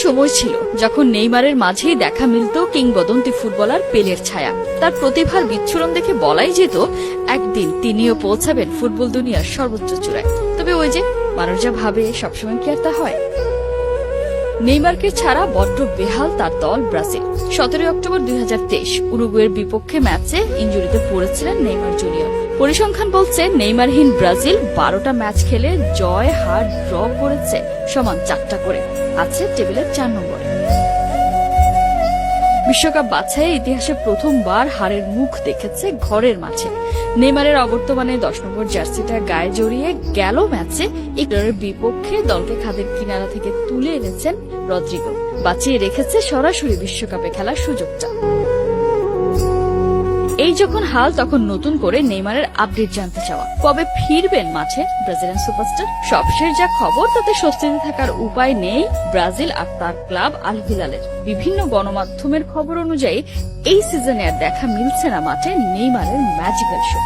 সময় ছিল যখন নেইমারের মাঝেই দেখা মিলত কিংবদন্তি ফুটবলার পেলের ছায়া। তার প্রতিভার বিচ্ছুরণ দেখে বলাই যেত একদিন তিনিও পৌঁছাবেন ফুটবল দুনিয়ার সর্বোচ্চ চূড়ায়। তবে ওই যে মানুষ যা ভাবে সবসময় কি আর তা হয়। নেইমারকে ছাড়া বড্ড বেহাল তার দল ব্রাজিল। 17 অক্টোবর 2023 উরুগুয়ের বিপক্ষে ম্যাচে ইনজুরিতে পড়েছিলেন নেইমার জুনিয়র। পরিসংখ্যান বলছে নেইমারহীন ব্রাজিল 12টা ম্যাচ খেলে জয় হার ড্র করেছে সমান 4টা করে, আছে টেবিলের 4 নম্বরে। বিশ্বকাপ বাছাইয়ে ইতিহাসে প্রথমবার হারের মুখ দেখেছে ঘরের মাঠে। নেইমারের অবর্তমানে 10 নম্বর জার্সিটা গায়ে জড়িয়ে গেল ম্যাচে ইকুয়েডরের বিপক্ষে দলকে খাদের কিনারা থেকে তুলে এনেছেন রদ্রিগো, বাঁচিয়ে রেখেছে সরাসরি বিশ্বকাপে খেলার সুযোগটা। এই যখন হাল, তখন নতুন করে নেইমারের আপডেট জানতে চাওয়া, কবে ফিরবেন মাঠে ব্রাজিলিয়ান সুপারস্টার। সবশেষ যা খবর তাতে স্বস্তিতে থাকার উপায় নেই ব্রাজিল আর তার ক্লাব আল হিলালের। বিভিন্ন গণমাধ্যমের খবর অনুযায়ী এই সিজনে আর দেখা মিলছে না মাঠে নেইমারের ম্যাজিক্যাল শো।